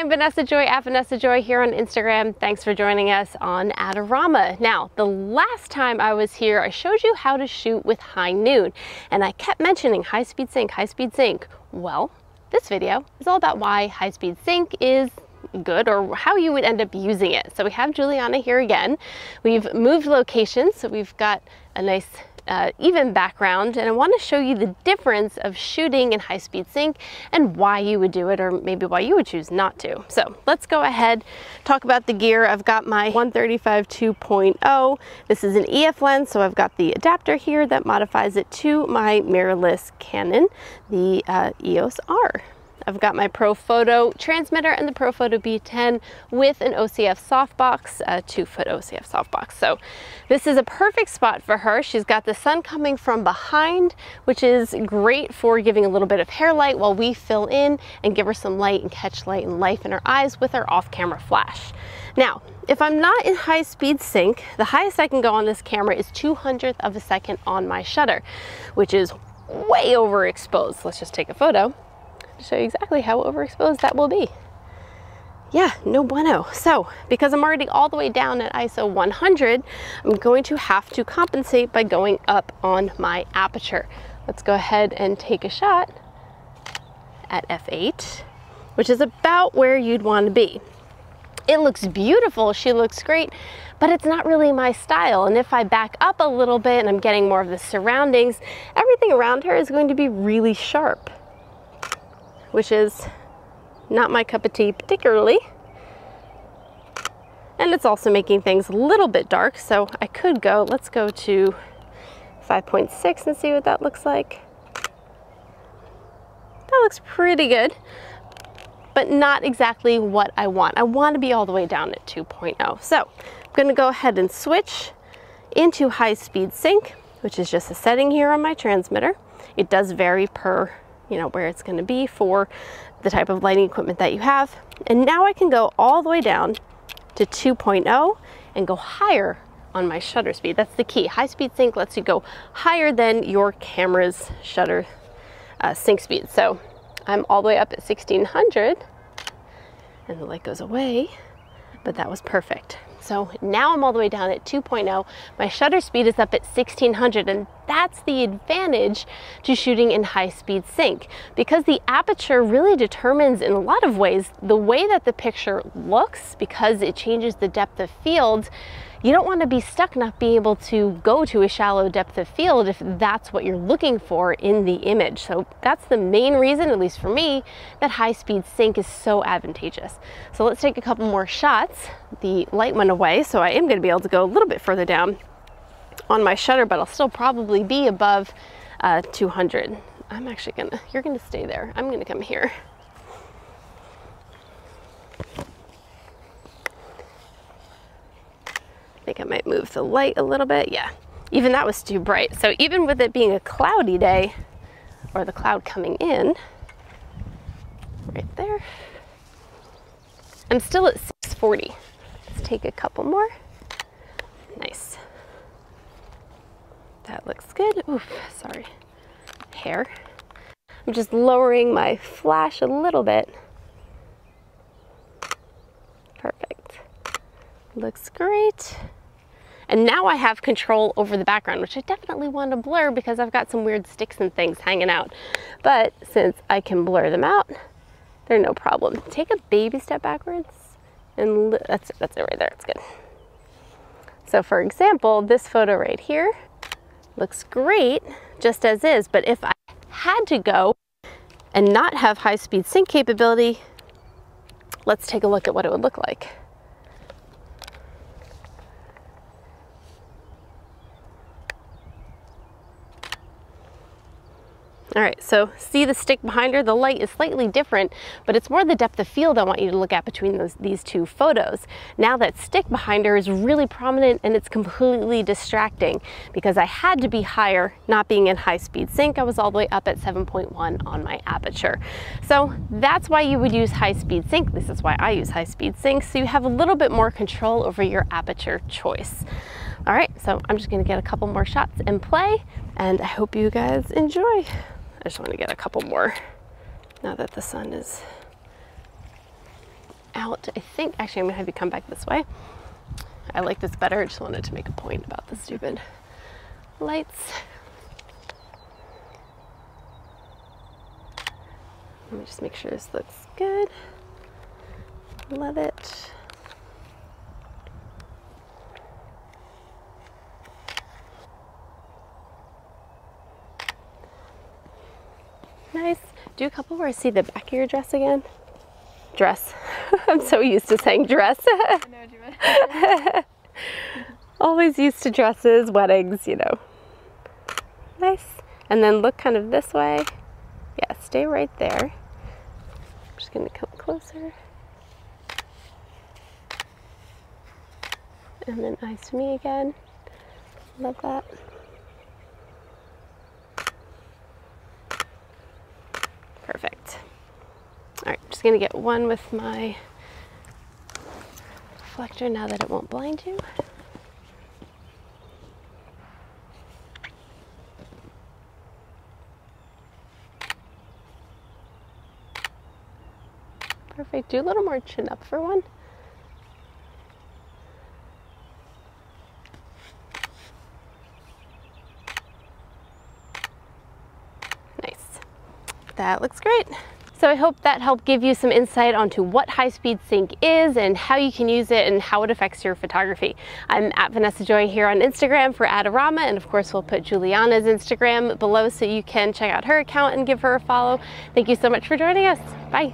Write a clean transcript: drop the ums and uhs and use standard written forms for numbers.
I'm Vanessa Joy at Vanessa Joy here on Instagram. Thanks for joining us on Adorama. Now, the last time I was here, I showed you how to shoot with high noon, and I kept mentioning high-speed sync, high-speed sync. Well, this video is all about why high-speed sync is good, or how you would end up using it. So we have Juliana here again. We've moved locations, so we've got a nice even background, and I want to show you the difference of shooting in high-speed sync and why you would do it, or maybe why you would choose not to. So let's go ahead, talk about the gear. I've got my 135 2.0. This is an EF lens, so I've got the adapter here that modifies it to my mirrorless Canon, the EOS R. I've got my Profoto transmitter and the Profoto B10 with an OCF softbox, a 2-foot OCF softbox. So this is a perfect spot for her. She's got the sun coming from behind, which is great for giving a little bit of hair light while we fill in and give her some light and catch light and life in her eyes with our off-camera flash. Now, if I'm not in high-speed sync, the highest I can go on this camera is 200th of a second on my shutter, which is way overexposed. Let's just take a photo to show you exactly how overexposed that will be. Yeah, no bueno. So because I'm already all the way down at ISO 100, I'm going to have to compensate by going up on my aperture. Let's go ahead and take a shot at f8, which is about where you'd want to be. It looks beautiful, she looks great, but it's not really my style. And if I back up a little bit and I'm getting more of the surroundings, everything around her is going to be really sharp, which is not my cup of tea particularly. And it's also making things a little bit dark, so I could go, let's go to 5.6 and see what that looks like. That looks pretty good, but not exactly what I want. I want to be all the way down at 2.0. So I'm gonna go ahead and switch into high-speed sync, which is just a setting here on my transmitter. It does vary per where it's going to be for the type of lighting equipment that you have. And now I can go all the way down to 2.0 and go higher on my shutter speed. That's the key. High speed sync lets you go higher than your camera's shutter sync speed. So I'm all the way up at 1600 and the light goes away, but that was perfect. So now I'm all the way down at 2.0. My shutter speed is up at 1600, and that's the advantage to shooting in high-speed sync, because the aperture really determines in a lot of ways the way that the picture looks, because it changes the depth of field. You don't want to be stuck not being able to go to a shallow depth of field if that's what you're looking for in the image. So that's the main reason, at least for me, that high-speed sync is so advantageous. So let's take a couple more shots. The light went away, so I am going to be able to go a little bit further down on my shutter, but I'll still probably be above 200. I'm actually you're gonna stay there. I'm gonna come here. I think I might move the light a little bit. Yeah, even that was too bright. So even with it being a cloudy day, or the cloud coming in, right there, I'm still at 640. Let's take a couple more. Nice. That looks good. Oof, sorry. Hair. I'm just lowering my flash a little bit. Perfect. Looks great. And now I have control over the background, which I definitely want to blur because I've got some weird sticks and things hanging out. But since I can blur them out, they're no problem. Take a baby step backwards, and that's it right there. It's good. So for example, this photo right here looks great just as is, but if I had to go and not have high-speed sync capability, let's take a look at what it would look like. All right, so see the stick behind her? The light is slightly different, but it's more the depth of field I want you to look at between these two photos. Now that stick behind her is really prominent, and it's completely distracting because I had to be higher, not being in high-speed sync. I was all the way up at 7.1 on my aperture. So that's why you would use high-speed sync. This is why I use high-speed sync, so you have a little bit more control over your aperture choice. All right, so I'm just gonna get a couple more shots and play, and I hope you guys enjoy. I just want to get a couple more now that the sun is out. I think, actually I'm gonna have you come back this way. I like this better. I just wanted to make a point about the stupid lights. Let me just make sure this looks good. Love it. Nice. Do a couple where I see the back of your dress again. Dress. I'm so used to saying dress. I know what you meant. Always used to dresses, weddings, you know. Nice. And then look kind of this way. Yeah, stay right there. I'm just going to come closer. And then eyes to me again. Love that. Perfect. All right, just gonna get one with my reflector now that it won't blind you. Perfect. Do a little more chin up for one. Nice. That looks great. So I hope that helped give you some insight onto what high-speed sync is and how you can use it and how it affects your photography. I'm at Vanessa Joy here on Instagram for Adorama, and of course we'll put Juliana's Instagram below so you can check out her account and give her a follow. Thank you so much for joining us. Bye.